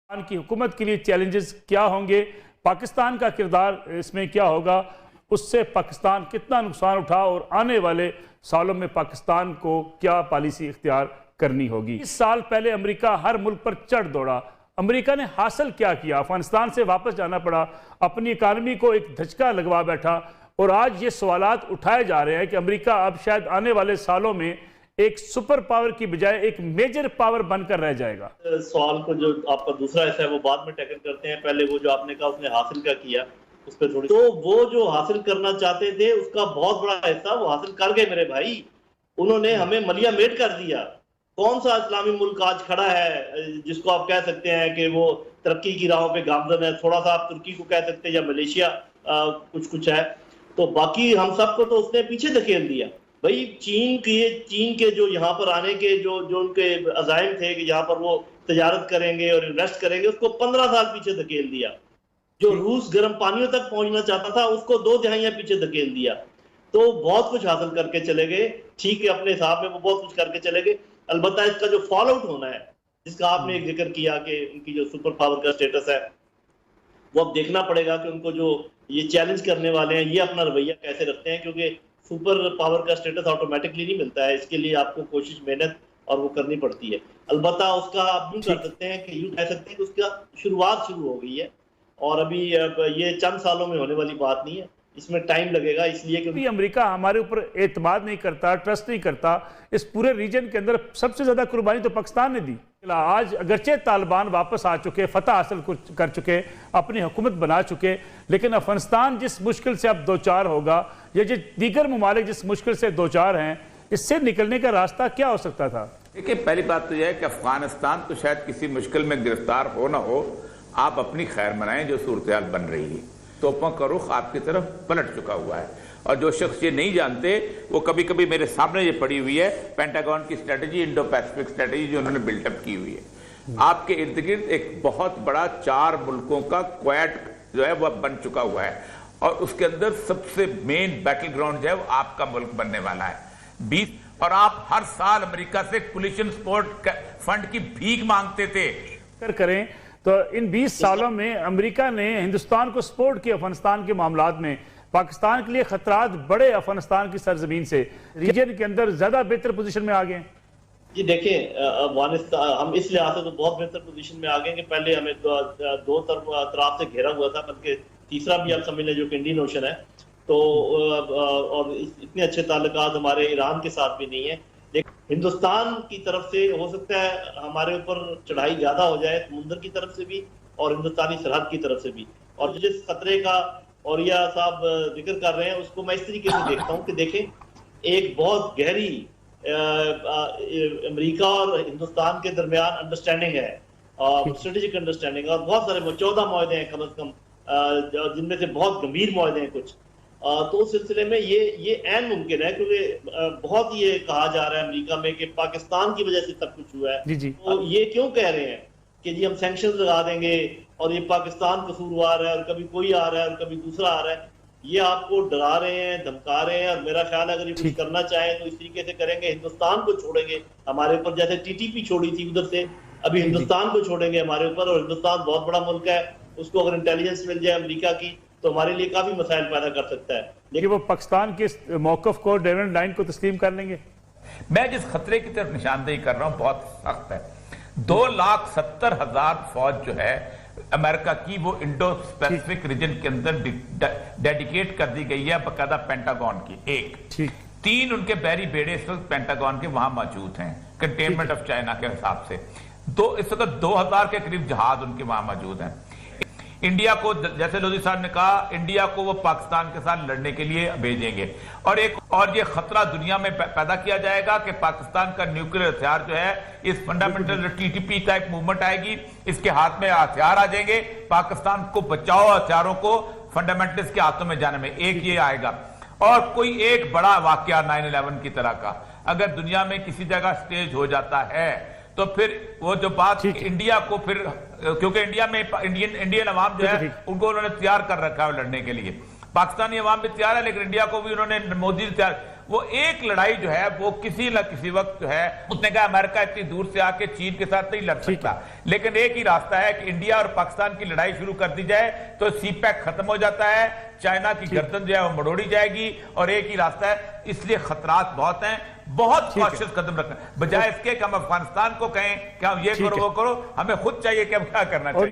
پاکستان کی حکومت کے لیے چیلنجز کیا ہوں گے، پاکستان کا کردار اس میں کیا ہوگا، اس سے پاکستان کتنا نقصان اٹھا اور آنے والے سالوں میں پاکستان کو کیا پالیسی اختیار کرنی ہوگی۔ 20 سال پہلے امریکہ ہر ملک پر چڑھ دوڑا، امریکہ نے حاصل کیا کیا، افغانستان سے واپس جانا پڑا، اپنی اکانومی کو ایک دھچکا لگوا بیٹھا، اور آج یہ سوالات اٹھائے جا رہے ہیں کہ امریکہ اب شاید آنے والے سالوں میں ایک سپر پاور کی بجائے ایک میجر پاور بن کر رہ جائے گا۔ سوال کو جو آپ کا دوسرا حصہ ہے وہ بعد میں ٹیکل کرتے ہیں، پہلے وہ جو آپ نے کہا اس نے حاصل کیا کیا اس پہ تھوڑی، تو وہ جو حاصل کرنا چاہتے تھے اس کا بہت بڑا حصہ وہ حاصل کر گئے میرے بھائی۔ انہوں نے ہمیں ملیا میٹ کر دیا۔ کون سا اسلامی ملک آج کھڑا ہے جس کو آپ کہہ سکتے ہیں کہ وہ ترقی کی راہوں پہ گامزن ہے؟ تھوڑا سا آپ ترکی کو کہہ سکتے ہیں یا ملیشیا کچھ ہے، تو باقی ہم سب کو تو اس نے پیچھے دھکیل دیا۔ بھائی چین کے جو یہاں پر آنے کے جو ان کے عزائم تھے کہ یہاں پر وہ تجارت کریں گے اور انویسٹ کریں گے، اس کو 15 سال پیچھے دھکیل دیا۔ جو روس گرم پانیوں تک پہنچنا چاہتا تھا اس کو 2 دہائیاں پیچھے دھکیل دیا۔ تو بہت کچھ حاصل کر کے چلے گئے، ٹھیک ہے، اپنے حساب میں وہ بہت کچھ کر کے چلے گئے۔ البتہ اس کا جو فال آؤٹ ہونا ہے، جس کا آپ نے ایک ذکر کیا کہ ان کی جو سپر پاور کا سٹیٹس ہے، وہ اب دیکھنا پڑے گا کہ ان کو جو یہ چیلنج کرنے والے ہیں یہ اپنا رویہ کیسے رکھتے ہیں، کیونکہ سپر پاور کا سٹیٹس آٹومیٹکلی نہیں ملتا ہے، اس کے لیے آپ کو کوشش، محنت اور وہ کرنی پڑتی ہے۔ البتہ اس کا آپ یوں کر سکتے ہیں کہ یوں کہہ سکتے ہیں کہ اس کا شروعات شروع ہو گئی ہے، اور ابھی یہ چند سالوں میں ہونے والی بات نہیں ہے، اس میں ٹائم لگے گا، اس لیے کہ امریکہ ہمارے اوپر اعتماد نہیں کرتا، ٹرسٹ نہیں کرتا۔ اس پورے ریجن کے اندر سب سے زیادہ قربانی تو پاکستان نے دی۔ آج اگرچہ طالبان واپس آ چکے، فتح حاصل کر چکے، اپنی حکومت بنا چکے، لیکن افغانستان جس مشکل سے اب دوچار ہوگا، یا جو دیگر ممالک جس مشکل سے دوچار ہیں، اس سے نکلنے کا راستہ کیا ہو سکتا تھا؟ دیکھیں، پہلی بات تو یہ ہے کہ افغانستان تو شاید کسی مشکل میں گرفتار ہو نہ ہو، آپ اپنی خیر منائیں جو صورتحال بن رہی ہے۔ توپوں کا رخ آپ کی طرف پلٹ چکا ہوا ہے، اور جو شخص یہ نہیں جانتے وہ کبھی کبھی میرے سامنے یہ پڑی ہوئی ہے پینٹاگون کی اسٹریٹجی، انڈو پیسفک اسٹریٹجی جو انہوں نے بلٹ اپ کی ہوئی ہے۔ آپ کے ارد گرد ایک بہت بڑا 4 ملکوں کا کویٹ جو ہے وہ بن چکا ہوا ہے، اور اس کے اندر سب سے مین بیٹل گراؤنڈ جو ہے وہ آپ کا ملک بننے والا ہے۔ اور آپ ہر سال امریکہ سے کولیشن سپورٹ فنڈ کی بھیک مانگتے تھے۔ کریں تو ان 20 سالوں میں امریکہ نے ہندوستان کو سپورٹ کیا افغانستان کے معاملات میں، پاکستان کے لیے خطرات بڑے افغانستان کی سرزمین سے، ریجن کے اندر زیادہ بہتر پوزیشن میں آگئے ہیں۔ جی دیکھیں، افغانستان ہم اس لحاظ سے تو بہت بہتر پوزیشن میں آگئے کہ پہلے ہمیں 2 اطراف سے گھیرا ہوا تھا، بلکہ تیسرا بھی آپ سمجھ لیں جو کہ انڈین اوشن ہے، تو اور اتنے اچھے تعلقات ہمارے ایران کے ساتھ بھی نہیں ہیں۔ لیکن ہندوستان کی طرف سے ہو سکتا ہے ہمارے اوپر چڑھائی زیادہ ہو جائے، سمندر کی طرف سے بھی اور ہندوستانی سرحد کی طرف سے بھی، اور جس خطرے کا اوریا صاحب ذکر کر رہے ہیں اس کو میں اس طریقے سے دیکھتا ہوں کہ دیکھیں، ایک بہت گہری امریکہ اور ہندوستان کے درمیان انڈرسٹینڈنگ ہے، اسٹریٹجک انڈرسٹینڈنگ، اور بہت سارے 14 معاہدے ہیں کم از کم، جن میں سے بہت گمبھیر معاہدے ہیں کچھ، تو اس سلسلے میں یہ عین ممکن ہے، کیونکہ بہت یہ کہا جا رہا ہے امریکہ میں کہ پاکستان کی وجہ سے سب کچھ ہوا ہے۔ تو یہ کیوں کہہ رہے ہیں کہ جی ہم سینکشنز لگا دیں گے اور یہ پاکستان قصوروار ہے اور کبھی کوئی آ رہا ہے اور کبھی دوسرا آ رہا ہے، یہ آپ کو ڈرا رہے ہیں، دھمکا رہے ہیں، اور میرا خیال ہے اگر یہ کچھ کرنا چاہیں تو اس طریقے سے کریں گے، ہندوستان کو چھوڑیں گے ہمارے اوپر، جیسے TTP چھوڑی تھی ادھر سے، ابھی ہندوستان کو چھوڑیں گے ہمارے اوپر، اور ہندوستان بہت بڑا ملک ہے، اس کو اگر انٹیلیجنس مل جائے امریکہ کی تو ہمارے لیے کافی مسائل پیدا کر سکتا ہے۔ لیکن وہ پاکستان کے موقف کو، ڈیوینڈ لائن کو تسلیم کر لیں گے؟ میں جس خطرے کی طرف نشاندہی کر رہا ہوں بہت سخت ہے۔ 2,70,000 فوج جو ہے امریکہ کی وہ انڈو پیسفک ریجن کے اندر ڈیڈیکیٹ کر دی گئی ہے باقاعدہ پینٹاگون کی۔ 3 ان کے بحری بیڑے اس وقت پینٹاگون کے وہاں موجود ہیں کنٹینمنٹ آف چائنا کے حساب سے، اس وقت 2,000 کے قریب جہاز ان کے وہاں موجود ہیں۔ انڈیا کو، جیسے لودھی صاحب نے کہا، انڈیا کو وہ پاکستان کے ساتھ لڑنے کے لیے بھیجیں گے، اور یہ خطرہ دنیا میں پیدا کیا جائے گا کہ پاکستان کا نیوکلیئر ہتھیار جو ہے، اس فنڈامنٹل TTP ٹائپ موومنٹ آئے گی، اس کے ہاتھ میں ہتھیار آ جائیں گے، پاکستان کو بچاؤ ہتھیاروں کو فنڈامنٹلسٹ کے ہاتھوں میں جانے میں، ایک یہ آئے گا۔ اور کوئی ایک بڑا واقعہ 9/11 کی طرح کا اگر دنیا میں کسی جگہ سٹیج ہو جاتا ہے تو پھر وہ جو بات انڈیا کو پھر، کیونکہ انڈیا میں انڈین عوام جو ہے ان کو انہوں نے تیار کر رکھا ہے لڑنے کے لیے، پاکستانی عوام بھی تیار ہے، لیکن انڈیا کو بھی انہوں نے مودی تیار، وہ ایک لڑائی جو ہے وہ کسی نہ کسی وقت جو ہے اس نے کہا امریکہ اتنی دور سے آ کے چین کے ساتھ نہیں لڑ سکتا، لیکن ایک ہی راستہ ہے کہ انڈیا اور پاکستان کی لڑائی شروع کر دی جائے تو سی پیک ختم ہو جاتا ہے، چائنا کی گردن جو ہے وہ مڑوڑی جائے گی، اور ایک ہی راستہ ہے۔ اس لیے خطرات بہت ہیں، بہت کوشش قدم رکھنا، بجائے اس کے کہ ہم افغانستان کو کہیں کہ ہم یہ کرو وہ کرو، ہمیں خود چاہیے کہ ہم کیا کرنا چاہیے۔